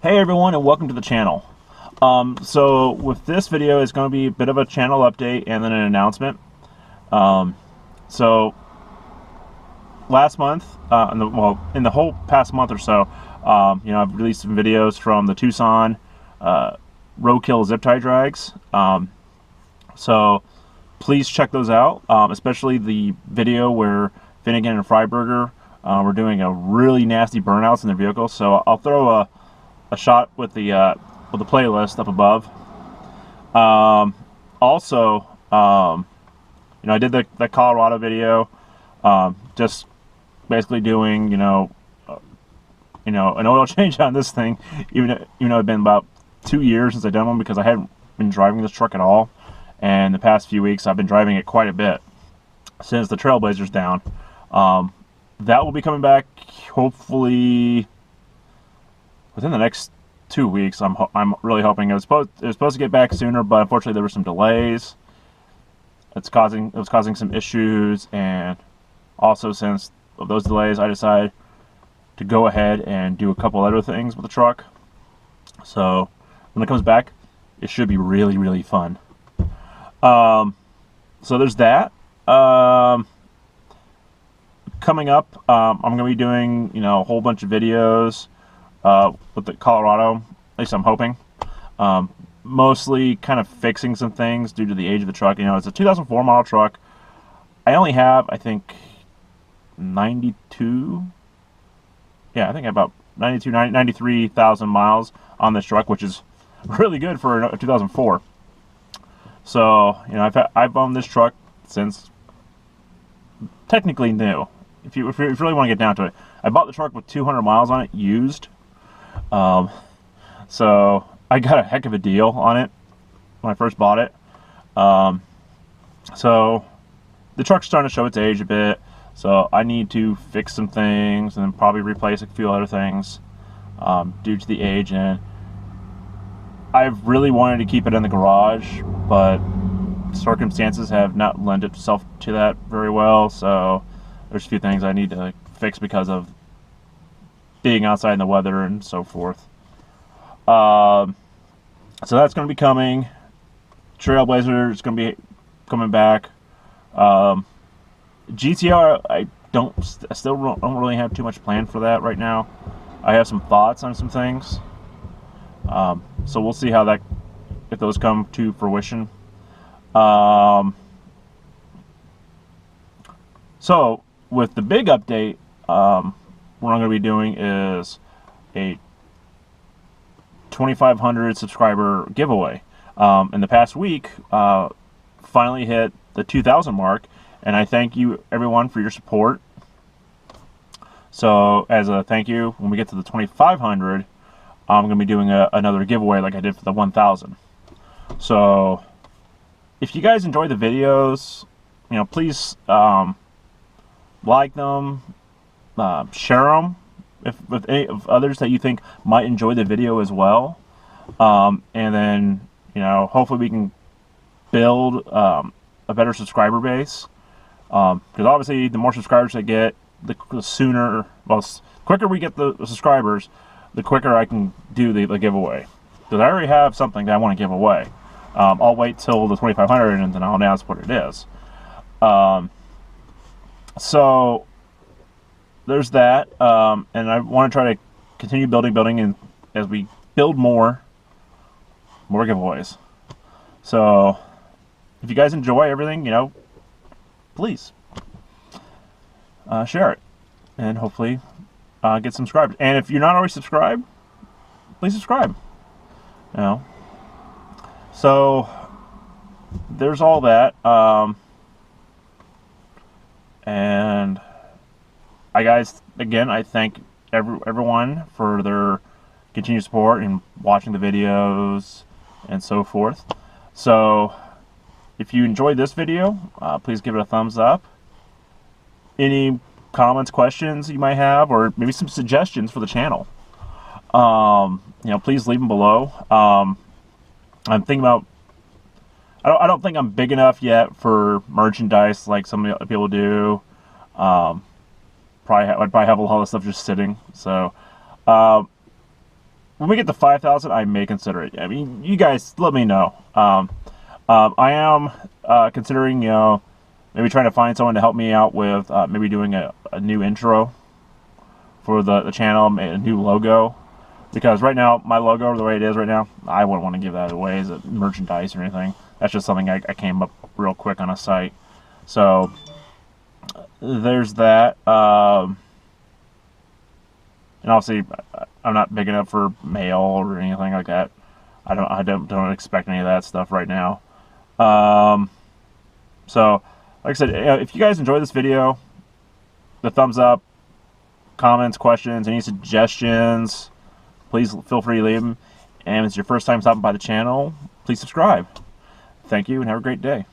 Hey everyone, and welcome to the channel. So with this video, it's going to be a bit of a channel update and then an announcement. So last month, in the whole past month or so, I've released some videos from the Tucson roadkill zip tie drags. So please check those out, especially the video where Finnegan and Freiberger were doing a really nasty burnouts in their vehicle. So I'll throw a shot with the playlist up above. Also, I did the Colorado video, just basically doing an oil change on this thing, even though it's been about 2 years since I've done one, because I hadn't been driving this truck at all, and the past few weeks I've been driving it quite a bit since the Trailblazer's down. That will be coming back hopefully within the next 2 weeks. I'm really hoping. It was supposed to get back sooner, but unfortunately there were some delays. It was causing some issues, and also since of those delays, I decided to go ahead and do a couple other things with the truck. So when it comes back, it should be really, really fun. So there's that. Coming up, I'm going to be doing a whole bunch of videos with the Colorado, at least I'm hoping. Mostly kind of fixing some things due to the age of the truck. It's a 2004 model truck. I only have, I think, 92. Yeah, I think about 93,000 miles on this truck, which is really good for a 2004. So, I've owned this truck since technically new. If you really want to get down to it, I bought the truck with 200 miles on it, used. So I got a heck of a deal on it when I first bought it. So the truck's starting to show its age a bit, so I need to fix some things and then probably replace a few other things due to the age. And I've really wanted to keep it in the garage, but circumstances have not lent itself to that very well. So there's a few things I need to fix because of being outside in the weather and so forth. So that's going to be coming. Trailblazer is going to be coming back. GTR, I still don't really have too much planned for that right now. I have some thoughts on some things. So we'll see if those come to fruition. So with the big update, what I'm going to be doing is a 2,500 subscriber giveaway. In the past week, finally hit the 2,000 mark, and I thank you everyone for your support. So as a thank you, when we get to the 2,500, I'm going to be doing another giveaway like I did for the 1,000. So if you guys enjoy the videos, please like them, share them with any of others that you think might enjoy the video as well. And then hopefully we can build a better subscriber base, because obviously the more subscribers I get, the quicker we get the subscribers, the quicker I can do the giveaway, because I already have something that I want to give away. I'll wait till the 2,500 and then I'll announce what it is. So there's that, and I want to try to continue building, and as we build more giveaways. So if you guys enjoy everything, please share it, and hopefully get some subscribers. And if you're not already subscribed, please subscribe. So there's all that, and I thank everyone for their continued support and watching the videos and so forth. So if you enjoyed this video, please give it a thumbs up. Any comments, questions you might have, or maybe some suggestions for the channel, please leave them below. I'm thinking about, I don't think I'm big enough yet for merchandise like some other people do. I'd probably have a lot of stuff just sitting. So when we get to 5,000, I may consider it. I mean, you guys let me know. I am considering, you know, maybe trying to find someone to help me out with maybe doing a new intro for the channel, a new logo. Because right now, my logo, the way it is right now, I wouldn't want to give that away as a merchandise or anything. That's just something I came up real quick on a site. So, there's that. And obviously, I'm not big enough for mail or anything like that. I don't expect any of that stuff right now. So, like I said, if you guys enjoyed this video, the thumbs up, comments, questions, any suggestions, please feel free to leave them. And if it's your first time stopping by the channel, please subscribe. Thank you and have a great day.